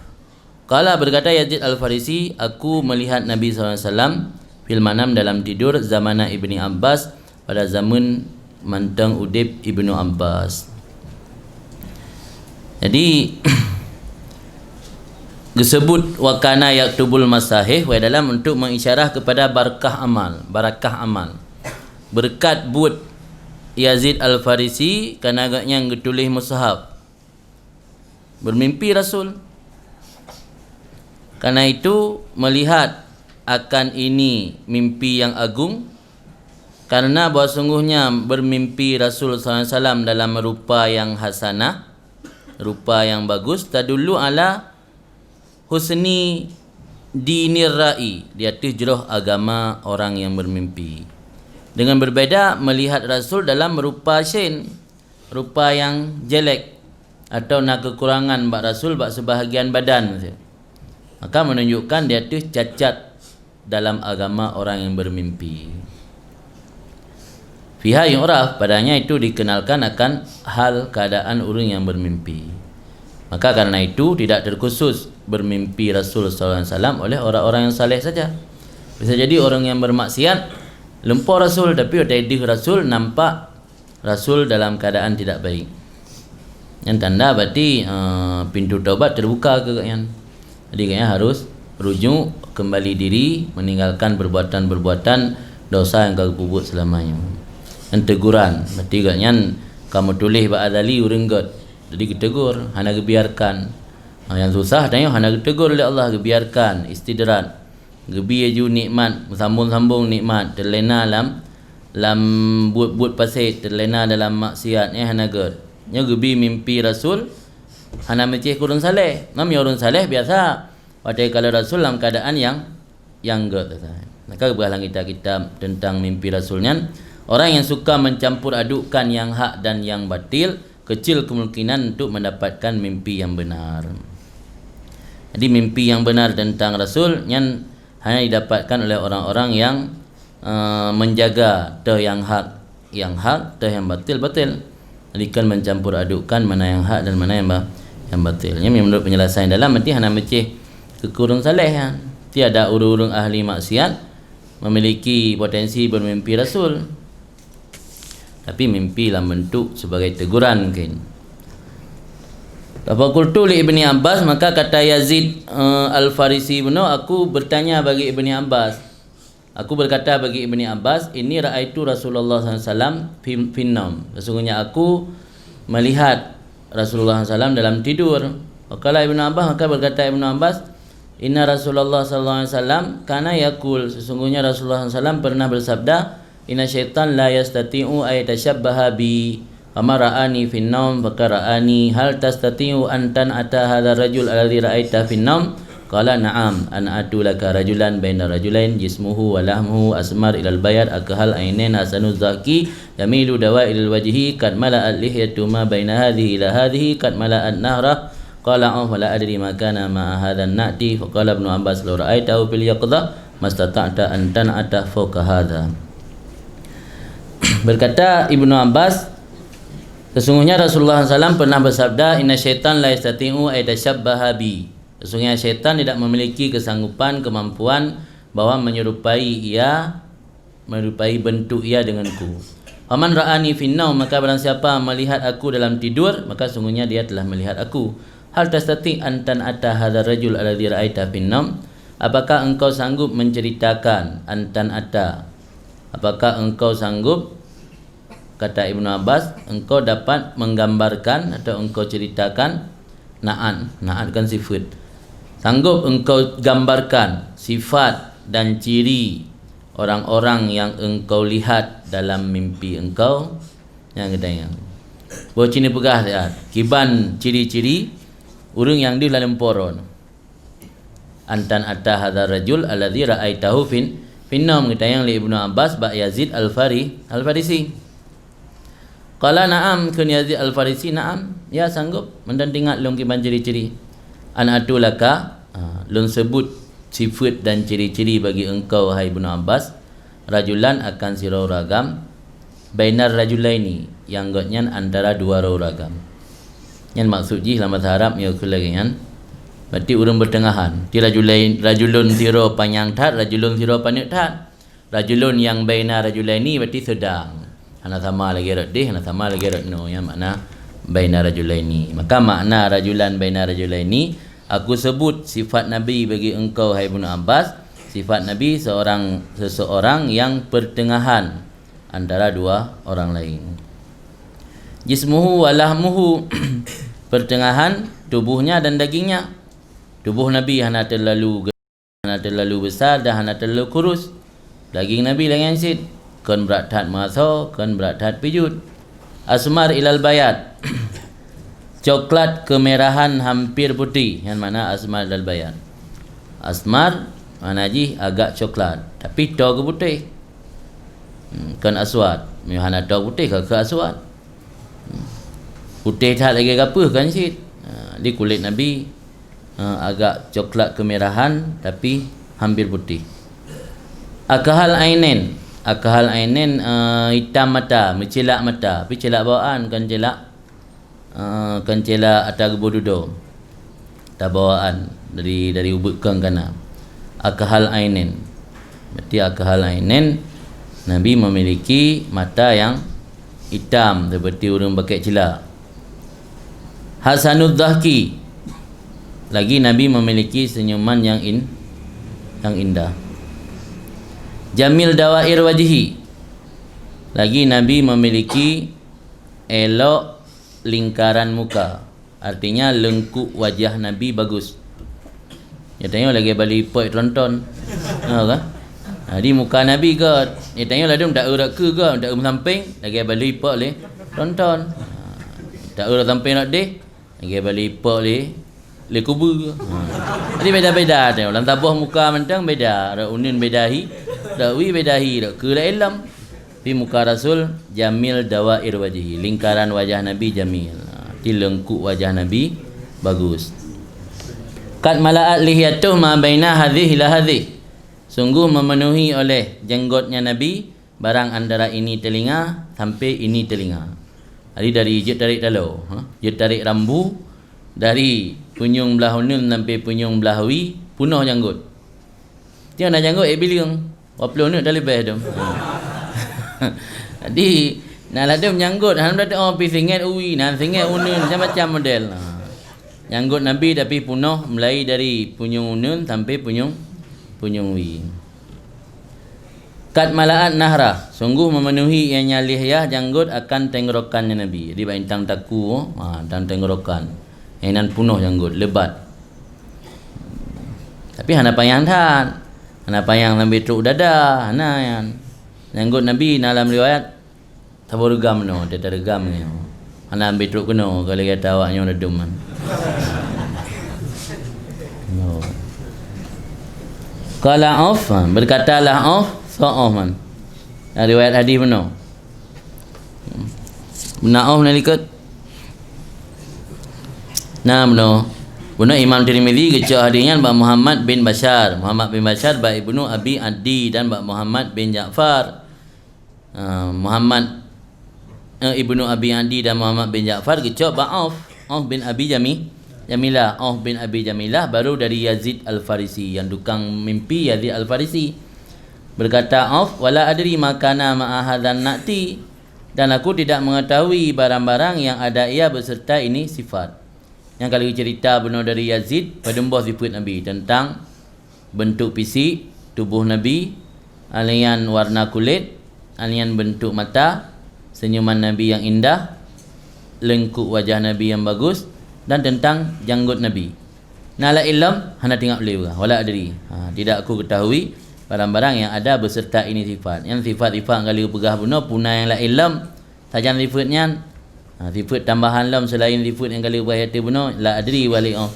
Qala, berkata Yazid Al-Farisi, aku melihat Nabi SAW fil manam dalam tidur zamana Ibni Abbas, pada zaman mantang udip Ibnu Abbas. Jadi disebut wakana yaktubul masahih wa dalam untuk mengisyarah kepada barakah amal. Berkat buat Yazid Al-Farisi kerana agaknya yang tulis mushaf. Bermimpi Rasul. Karena itu melihat akan ini mimpi yang agung, karena bahawa sungguhnya bermimpi Rasul SAW dalam rupa yang hasanah, rupa yang bagus, tadullu ala husni dinir ra'i, di atas jeroh agama orang yang bermimpi. Dengan berbeza melihat Rasul dalam rupa syin, rupa yang jelek atau nak kekurangan bak Rasul bak sebahagian badan, maka menunjukkan di atas cacat dalam agama orang yang bermimpi. Fiha yu'raf, padanya itu dikenalkan akan hal keadaan orang yang bermimpi. Maka karena itu tidak terkhusus bermimpi Rasul SAW oleh orang-orang yang saleh saja. Bisa jadi orang yang bermaksiat lumpur Rasul, tapi tadi Rasul nampak Rasul dalam keadaan tidak baik. Yang tanda berarti pintu taubat terbuka ke kalian. Jadi kayaknya harus rujuk kembali diri, meninggalkan perbuatan-perbuatan dosa yang kau buat selamanya. Dan teguran, berarti kayaknya kamu tulis ba'adali urenggot. Jadi ditegur, hana gebiarkan. Yang susah tanya hana ditegur oleh Allah, gebiarkan, istidrat. Gebi aju nikmat, sambung-sambung nikmat, terlena lam buat pasir, terlena dalam maksiat ni hana gerd. Nya gebi mimpi Rasul, hana mecih kurang saleh. Ngam orang saleh biasa pada kala Rasul dalam keadaan yang gerd. Maka berhalang kita tentang mimpi Rasulnya. Orang yang suka mencampur adukkan yang hak dan yang batil, kecil kemungkinan untuk mendapatkan mimpi yang benar. Jadi mimpi yang benar tentang Rasul yang hanya didapatkan oleh orang-orang yang menjaga teh yang hak teh yang batil. Jadi kan mencampur adukkan mana yang hak dan mana yang batil. Ini menurut penjelasan dalam nanti hanya mecih kekurung saleh ya. Tiada urung-urung ahli maksiat memiliki potensi bermimpi Rasul. Tapi mimpi dalam bentuk sebagai teguran mungkin. Faqultu li Ibni Abbas, maka kata Yazid Al-Farisi benar, aku bertanya bagi Ibni Abbas. Aku berkata bagi Ibni Abbas, ini raaitu Rasulullah SAW finnam. Sesungguhnya aku melihat Rasulullah SAW dalam tidur. Qala Ibnu Abbas, maka berkata Ibnu Abbas, inna Rasulullah SAW kana yaqul, sesungguhnya Rasulullah SAW pernah bersabda, inna syaitan la yastati'u ay tashabbaha bi fama ra'ani fin naum fakara'ani hal tastati'u an tan'ata hadha rajul alladhi ra'aita fin naum qala na'am an atu laka rajulan baina rajulain jismuhu wa lahmuhu asmar ilal bayad akahal ainain hasanu zaki yamilu dawa'il wajhi kad mala'at lihyatu ma baina hadhihi ila hadhihi kad mala'at nahrah qala fala adri ma kana ma hadha na'ti faqala Ibnu Abbas law ra'aitahu fil yaqdha mastata'ta an tan'ata fawqa hadha. Berkata Ibnu Abbas, sesungguhnya Rasulullah SAW pernah bersabda, inna syaitan la yastati'u ay tashabbaha bi, sesungguhnya syaitan tidak memiliki kesanggupan, kemampuan bahwa menyerupai bentuk ia denganku. Faman ra'ani finnaum, maka barang siapa melihat aku dalam tidur, maka sungguhnya dia telah melihat aku. Hal tastati an tan'ata hadzal rajul alladhi ra'aita finnaum, apakah engkau sanggup menceritakan apakah engkau sanggup, kata Ibnu Abbas, engkau dapat menggambarkan atau engkau ceritakan na'at kan sifat, sanggup engkau gambarkan sifat dan ciri orang-orang yang engkau lihat dalam mimpi engkau, yang katanya bahawa cini pegah ya, kiban ciri-ciri urang yang di dalam poron antan atta hadzal rajul alladzi ra'aitahu finnaum, katanya li Ibnu Abbas ba Yazid Al-Farisi. Qala na'am, kun Yazid Al-Farisi na'am, ya sanggup mendengar lung kiban ciri-ciri. An atulaka, lung sebut sifat dan ciri-ciri bagi engkau hai Ibnu Abbas, rajulan akan sirau ragam, bainar rajulaini, yang gotnya antara dua ragam. Yang maksud ji dalam bahasa Arab ya kulagian, berarti urang bertengahan. Ti rajulun sirau panjang tat, rajulun sirau pendek tat. Rajulun yang bainar rajulaini berarti sedang. Hana sama lagi radih, hana sama lagi radno, yang makna baina rajulaini. Maka makna rajulan baina rajulaini, aku sebut sifat Nabi bagi engkau hai Ibnu Abbas, sifat Nabi seseorang yang pertengahan antara dua orang lain. Jismuhu wa lahmuhu, pertengahan tubuhnya dan dagingnya. Tubuh Nabi hana terlalu besar dan hana terlalu kurus. Daging Nabi dengan sit, kan berat tat maso, kan berat tat pijut. Asmar ilal bayat, coklat kemerahan hampir putih. Yang mana asmar ilal bayat? Asmar mana ji agak coklat, tapi to ke putih. Kan aswad, hana to putih ke aswad. Putih tak lagi apa kan sit. Di kulit Nabi agak coklat kemerahan tapi hampir putih. Akahal ainen, hitam mata, mencelak mata, tapi celak bawaan kan celak atas gebududo. Tak bawaan dari ubud kang kana. Akahal ainen. Berarti akahal ainen, Nabi memiliki mata yang hitam seperti orang pakai celak. Hasanud dhahki, lagi Nabi memiliki senyuman yang indah. Jamil dawair wajhi, lagi Nabi memiliki elok lingkaran muka, artinya lengkuk wajah Nabi bagus. Ya tengok lagi balik point tonton, kan? Di muka Nabi ke, ya tengok lah dia tak urat ke, tak samping, lagi balik point le tonton. Tak urat samping nak deh, lagi balik point le kubur. Jadi beda-beda tengok, dalam tabuh muka mentang beda, unin bedahi. Dakwi bedahi dak ke ilm. Di muka Rasul jamil dawair wajhi, lingkaran wajah Nabi jamil. Di lengkuk wajah Nabi bagus. Qad mala'at lihiyatuh ma baina hadhihi la hadhihi, sungguh memenuhi oleh jenggotnya Nabi barang antara ini telinga sampai ini telinga. Jadi dari je tarik dalau, je tarik rambu dari punyung belah unun sampai punyung belah wi punuh janggut. Dia nak janggut biliung. Waplo ni dah lebih dah. Jadi nak ada menyanggut, hang dah pi singet uwi, nan singet unun macam-macam model. Nyanggut Nabi tapi punuh mulai dari punyung unun sampai punyung wi. Kad mala'at nahra, sungguh memenuhi ianya lihyah janggut akan tenggorokannya Nabi. Jadi bintang taku, dan tenggorokan. Inan penuh janggut, lebat. Tapi hana payang tan. Hana payang lambe truk dada, hana yang janggut Nabi dalam riwayat tabur regam no, dia regam ni. Hana ambil truk kena kalau kata awaknya redum man. No. Qala Auf, berkatalah Auf, sa'af man. Riwayat hadis benar. Benar Auf nalikat. Nah benar. Benar Imam Tirmizi kecak hadisnya Mbak Muhammad bin Bashar. Muhammad bin Bashar ba Ibnu Abi Adi dan Mbak Muhammad bin Ja'far. Ibnu Abi Adi dan Muhammad bin Ja'far kecak ba Auf bin Abi Jamilah. Auf bin Abi Jamilah baru dari Yazid Al-Farisi, yang tukang mimpi Yazid Al-Farisi. Berkata Auf, wala adri makana ma'ahadhan na'ti, dan aku tidak mengetahui barang-barang yang ada ia beserta ini sifat. Yang kali cerita benar dari Yazid pedembah sifat Nabi tentang bentuk fisik tubuh Nabi, alian warna kulit, alian bentuk mata, senyuman Nabi yang indah, lengkuk wajah Nabi yang bagus, dan tentang janggut Nabi. Nala ilm hana tengok beliau wala adri. Tidak aku ketahui barang-barang yang ada beserta ini sifat. Yang sifat-sifat kali pegah benar punai yang la ilm sajan sifatnya. Sifat tambahan lam selain sifat yang kali ubah hati benar la adri wali Auf.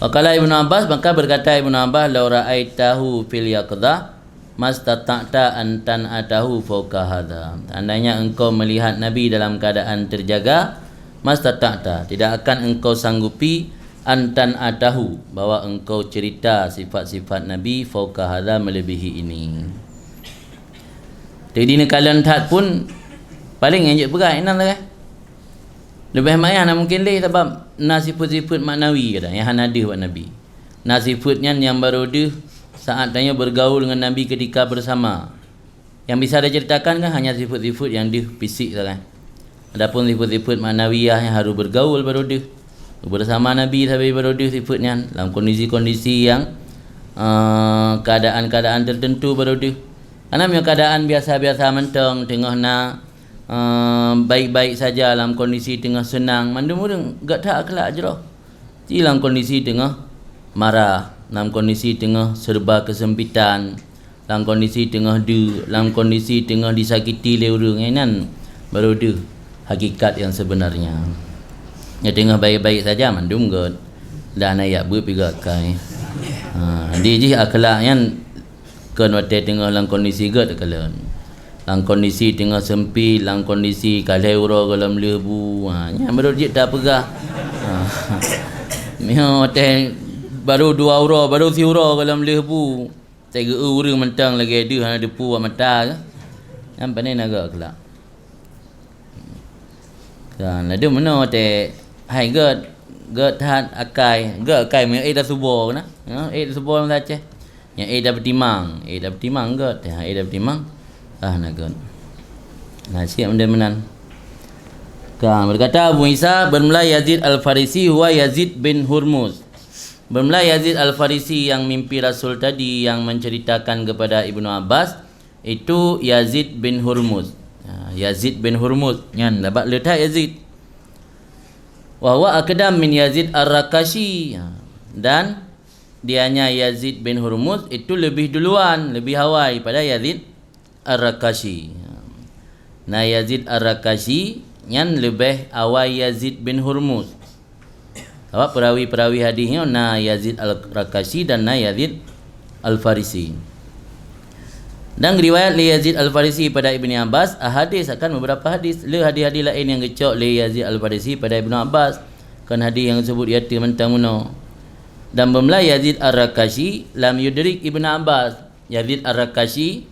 Waqala Ibnu Abbas, maka berkata Ibnu Abbas, law ra'aitahu fil yaqdah mastata'ta an tan'atahu fawqa hadha. Tandanya engkau melihat Nabi dalam keadaan terjaga, mastata'ta, tidak akan engkau sanggupi an tan'atahu, bahwa engkau cerita sifat-sifat Nabi fawqa hadha, melebihi ini. Jadi kalian tat pun paling yang berat enam lah. Lebih mayah nak mungkin leh sebab nasifut-sifut maknawi kata yang hana ada buat Nabi. Nasifutnya yang baru ada saat tanya bergaul dengan Nabi ketika bersama. Yang bisa diceritakan kan hanya sifut-sifut yang dia fisik lah kan. Adapun sifut-sifut maknawiyah yang harus bergaul baru dia. Bersama Nabi sampai baru dia sifatnya dalam kondisi-kondisi yang keadaan-keadaan tertentu baru dia. Karena punya keadaan biasa-biasa mentang tengah nak baik-baik saja dalam kondisi tengah senang, mandum-mandum gak tak akhlak ajrah. Dalam kondisi tengah marah, dalam kondisi tengah serba kesempitan, dalam kondisi tengah dalam kondisi tengah disakiti oleh orang kan, baru dia hakikat yang sebenarnya. Ya tengah baik-baik saja mandum gak dah naik berpigakai. Dia je akhlak yang kan waktu tengah dalam kondisi gak kalian. Dalam kondisi tengah sempit, dalam kondisi kalheura dalam lebu, yang baru dia dah pegah. Mio teh baru 2 euro, baru 3 euro dalam lebu. Saya urang mentang lagi ada depu mata ke. Yang pandai naga kelak. Kan ada mana teh hai gad hat akai, gad akai me dah subuh na. Dah subuh saja. Yang dah bertimang, gad teh dah bertimang. Nagun. Siap mendan-mendan. Kan berkata Abu Isa, bermula Yazid Al-Farisi huwa Yazid bin Hurmuz. Bermula Yazid Al-Farisi yang mimpi Rasul tadi yang menceritakan kepada Ibnu Abbas itu Yazid bin Hurmuz. Yazid bin Hurmuz yang dapat letak Yazid. Wa huwa aqdam min Yazid Ar-Rakashi. Dan dianya Yazid bin Hurmuz itu lebih duluan, lebih awal pada Yazid Ar-Rakashi. Nah Yazid Ar-Rakashi yang lebih awal Yazid bin Hurmuz. Sebab perawi-perawi hadisnya na Yazid Al-Rakashi dan na Yazid Al-Farisi. Dan riwayat li Yazid Al-Farisi pada Ibni Abbas, hadis akan beberapa hadis. Le hadis-hadis lain yang kecok li Yazid Al-Farisi pada Ibnu Abbas. Kan hadis yang sebut yata mentang muno. Dan bermula Yazid Ar-Rakashi lam yudrik Ibnu Abbas. Yazid Ar-Rakashi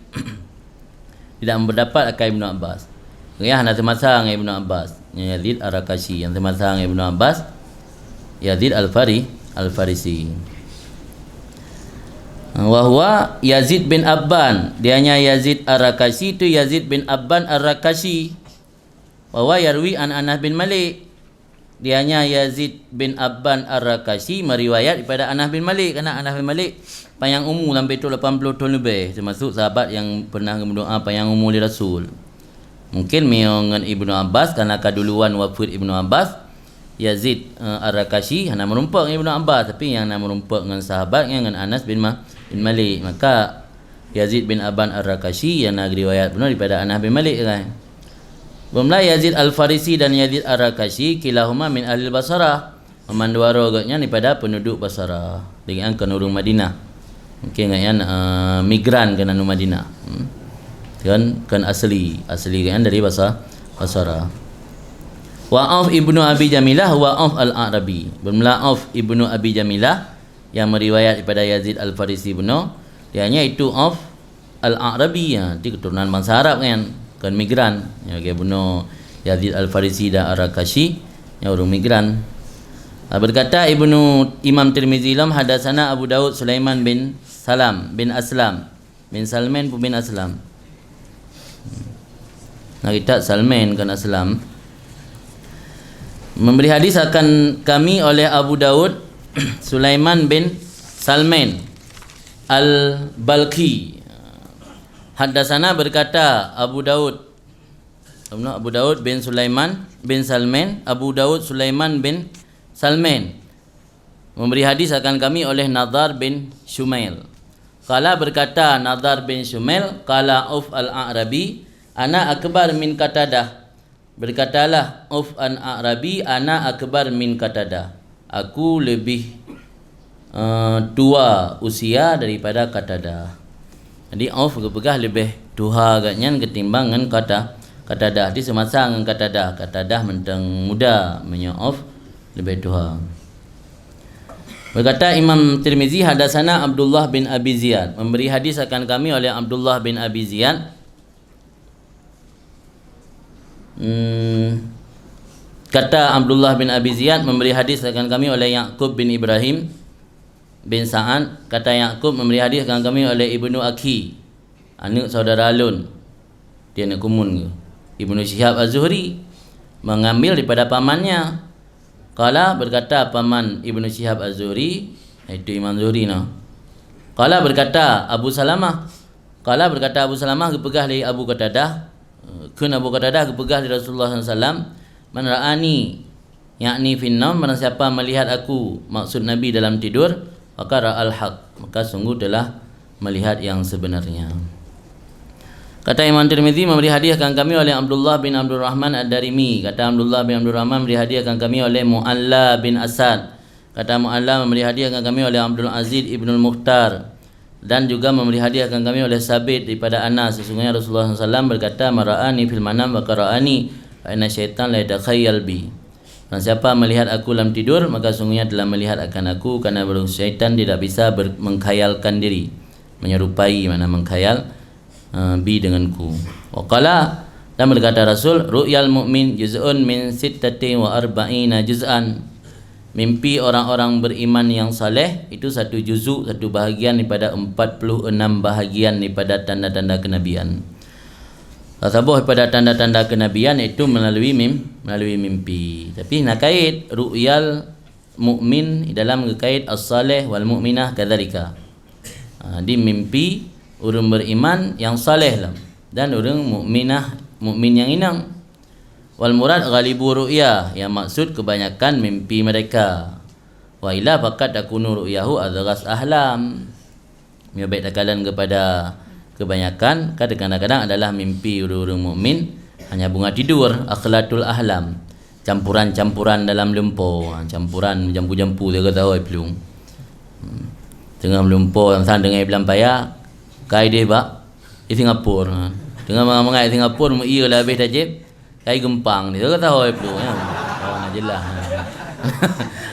tidak mendapat akal Ibnu Abbas. Ya hana semasa dengan Ibnu Abbas. Yazid Ar-Rakashi yang semasa dengan Ibnu Abbas, Yazid Al-Farisi. Wa huwa Yazid bin Abban. Dianya Yazid Ar-Rakashi itu Yazid bin Abban Ar-Rakashi. Wa huwa yarwi an Anas bin Malik. dianya Yazid bin Abban Ar-Rakashi meriwayat daripada Anas bin Malik, kerana Anas bin Malik panjang umur sampai 80 tahun lebih, termasuk sahabat yang pernah berdoa panjang umur di Rasul. Mungkin dengan Ibnu Abbas, kerana keduluan wafat Ibnu Abbas, Yazid Ar-Rakashi hanya merumpak dengan Ibnu Abbas, tapi yang nak merumpak dengan sahabat dengan Anas bin Malik. Maka Yazid bin Abban Ar-Rakashi yang nak riwayat benar daripada Anas bin Malik kan. Bermula Yazid Al-Farisi dan Yazid Ar-Rakashi kilahuma min ahli Basrah. Memandua agaknya daripada penduduk Basrah dengan kenurung Madinah. Mungkin kan migran ke nanu Madinah. Kan asli kan dari Basrah. Wa'af ibnu Abi Jamilah wa'af al-Arabi. Bermula Auf ibnu Abi Jamilah yang meriwayat daripada Yazid Al-Farisi benar, dianya itu Auf al-Arabi, ya, dia keturunan bangsa Arab kan migran. Ya, okay, benar Yazid Al-Farisi dan Ar-Rakashi yang orang migran. Berkata Ibnu Imam Tirmizi lam hadatsana Abu Daud Sulaiman bin Salam bin Aslam bin Salman bin Aslam. Nah, kita Salman kan Aslam. Memberi hadis akan kami oleh Abu Daud Sulaiman bin Salman Al-Balqi. Haddatsana berkata Abu Daud bin Sulaiman bin Salman, Abu Daud Sulaiman bin Salman memberi hadis akan kami oleh Nadhar bin Shumail. Kala berkata Nadhar bin Shumail, kala Auf al-A'rabi, ana akbar min Qatadah. Berkatalah Auf al-A'rabi, ana akbar min Qatadah. Aku lebih tua usia daripada Qatadah. Jadi Auf pegah lebih tua agaknya ketimbang dengan Qatadah. Di semasa dengan Qatadah mentang muda, menyo Auf lebih tua. Berkata Imam Tirmizi, hadatsana Abdullah bin Abi Ziyad, memberi hadis akan kami oleh Abdullah bin Abi Ziyad. Kata Abdullah bin Abi Ziyad memberi hadis akan kami oleh Yaqub bin Ibrahim bin Sa'ad. Kata Yaqub memberi hadis akan kami oleh Ibnu Akhi, anak saudara Alun, dia anak kumun ke, Ibnu Syihab Az-Zuhri, mengambil daripada pamannya. Kala berkata paman Ibnu Syihab Az-Zuhri, itu Imam Zuhri no. Kala berkata Abu Salamah, kepegah dari Abu Qatadah, kun Abu Qatadah kepegah dari Rasulullah SAW, man ra'ani yakni finnam, barang siapa melihat aku, maksud Nabi dalam tidur, maka ra'al haq, maka sungguh telah melihat yang sebenarnya. Kata Imam Tirmizi memberi hadiah akan kami oleh Abdullah bin Abdul Rahman Ad-Darimi. Kata Abdullah bin Abdul Rahman memberi hadiah akan kami oleh Mu'alla bin Asad. Kata Mu'alla memberi hadiah akan kami oleh Abdul Aziz ibnul Mukhtar. Dan juga memberi hadiah akan kami oleh Sabit daripada Anas. Sesungguhnya Rasulullah SAW berkata, mara'ani fil manam wa qara'ani fa inna syaitan la yadakhayyal bi. Dan siapa melihat aku dalam tidur, maka sungguhnya telah melihat akan aku, kerana syaitan tidak bisa mengkhayalkan diri, menyerupai, mana mengkhayal bi denganku. Waqala, dan berkata Rasul, ru'yal mu'min juz'un min sittati wa arba'ina juz'an. Mimpi orang-orang beriman yang saleh itu satu juzuk, satu bahagian daripada 46 bahagian daripada tanda-tanda kenabian. Tasabuh daripada tanda-tanda kenabian itu melalui mimpi. Tapi nak kait ru'yal mu'min dalam kait as-saleh wal mu'minah kadzalika. Di mimpi orang beriman yang saleh lah, dan orang mukmin yang inang. Wal murad ghalibu ru'ya, yang maksud kebanyakan mimpi mereka. Wa ila faqat takunu ru'yahu adghas ahlam. Ya, baik takalan kepada kebanyakan, kadang-kadang adalah mimpi orang mukmin hanya bunga tidur, akhlatul ahlam, campuran-campuran dalam lempo, campuran jampu-jampu dia kata oi pelung. Tengah lempo yang sang dengan bilang payah kai dia bak di Singapura. Tengah mengai Singapura mu iya lah habis tajib. Kai gempang dia kata oi pelung ya. Oh jelas.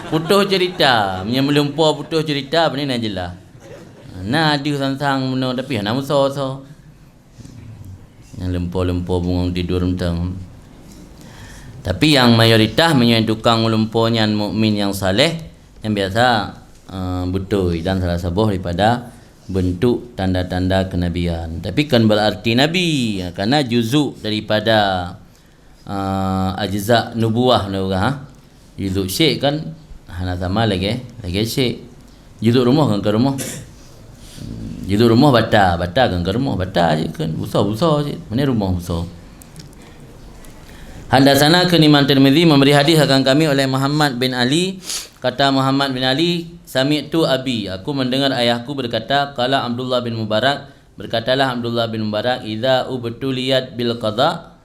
Putus cerita, menyemlumpur putus cerita benda nak jelas. Nah dia sang-sang benda tapi nak muso-so. Yang lempur-lempur bunga tidur mentang. Tapi yang mayoritas menjadi tukang lumpurnya mukmin yang saleh, yang biasa betul dan salah sabuh daripada bentuk tanda-tanda kenabian. Tapi kan berarti nabi, kerana juzuk daripada ajza nubuah Juduk syekh kan hana sama lagi syekh. Juduk rumah kan ke rumah. Juduk rumah bata kan ke rumah bata je kan. Besar je. Mana rumah besar. Haddatsana Imam Tirmizi memberi hadis akan kami oleh Muhammad bin Ali. Kata Muhammad bin Ali, sami'tu abi, aku mendengar ayahku berkata, qala Abdullah bin Mubarak, berkatalah Abdullah bin Mubarak, idza ubtuliyat bil qada,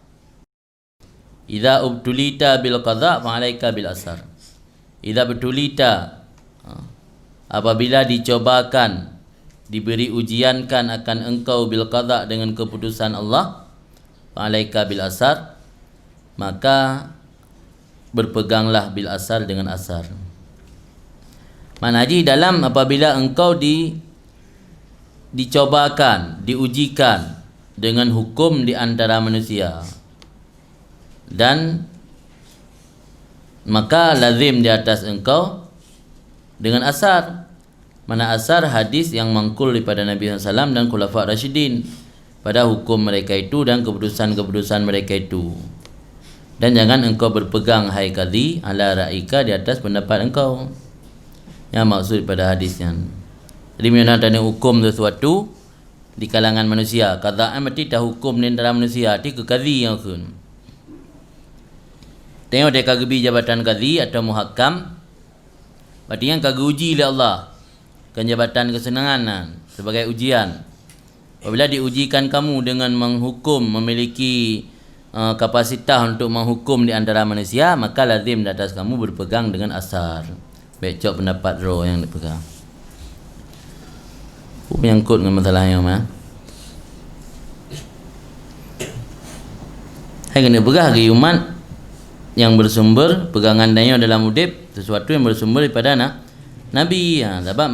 idza ubtulita bil qada fa alaika bil asar. Idza ubtulita, apabila dicobakan, diberi ujiankan akan engkau bil qada dengan keputusan Allah, fa alaika bil asar, maka berpeganglah bil asar dengan asar. Manaji dalam apabila engkau dicobakan, diujikan dengan hukum di antara manusia, dan maka lazim di atas engkau dengan asar. Mana asar? Hadis yang mangkul daripada Nabi SAW dan Khulafa' Rasyidin pada hukum mereka itu dan keputusan-keputusan mereka itu. Dan jangan engkau berpegang, hai qadhi, ala ra'ika, di atas pendapat engkau. Yang maksud pada hadisnya. Jadi menyatakan hukum sesuatu di kalangan manusia. Qadha'an berarti dah hukum di antara manusia. Itu ke qadhi yang akan. Tengok dia kagebi jabatan qadhi atau muhakam. Berarti yang kagak uji oleh Allah. Kan jabatan kesenangan sebagai ujian. Apabila diujikan kamu dengan menghukum, memiliki kapasitas untuk menghukum di antara manusia, maka lazim di atas kamu berpegang dengan asar. Baik cok pendapat roh yang dipegang. Menyangkut dengan masalah yang mana? Hai kena pegang ke umat yang bersumber pegangan daya dalam udip sesuatu yang bersumber daripada Nabi. Sebab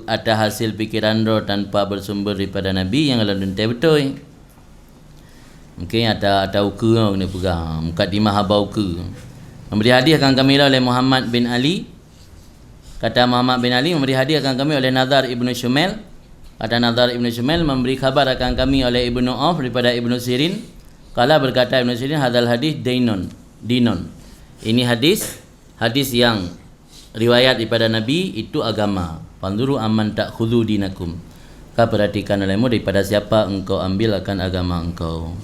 ada hasil fikiran roh tanpa bersumber daripada Nabi yang kalau betul. Mungkin ada uka kena pegang. Mukadimah haba uka. Memberi hadiah akan kami oleh Muhammad bin Ali. Kata Muhammad bin Ali memberi hadiah akan kami oleh Nadhar ibnu Shumail. Kata Nadhar ibnu Shumail memberi khabar akan kami oleh Ibnu Auf daripada Ibnu Sirin. Kala berkata Ibnu Sirin, hadal hadis dinon. Ini hadis yang riwayat daripada Nabi itu agama. Panzuru amman ta'khudhu dinakum. Kau perhatikan olehmu daripada siapa engkau ambil akan agama engkau.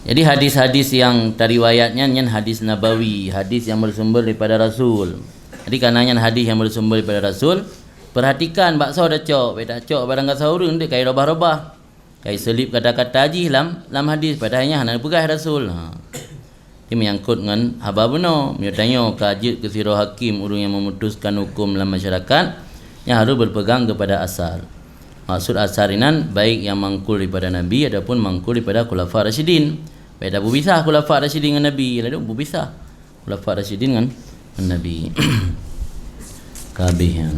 Jadi hadis-hadis yang teriwayatnya nyan hadis nabawi, hadis yang bersumber daripada Rasul. Jadi karenanya hadis yang bersumber daripada Rasul, perhatikan bakso dah cok, beda cok barang kata urun dia kai robah-robah. Kai selip kata-kata haji dalam hadis padahalnya hana pegang Rasul. Ini menyangkut dengan haba benar. Dia tanya kajit ke sirah hakim urung yang memutuskan hukum dalam masyarakat yang harus berpegang kepada asar. Maksud asar ini baik yang mangkul daripada Nabi ataupun mangkul daripada Khulafa' Rasyidin. Baik dah berpisah Khulafa' Rasyidin dengan Nabi. Lalu berpisah Khulafa' Rasyidin dengan Nabi. Kabihan.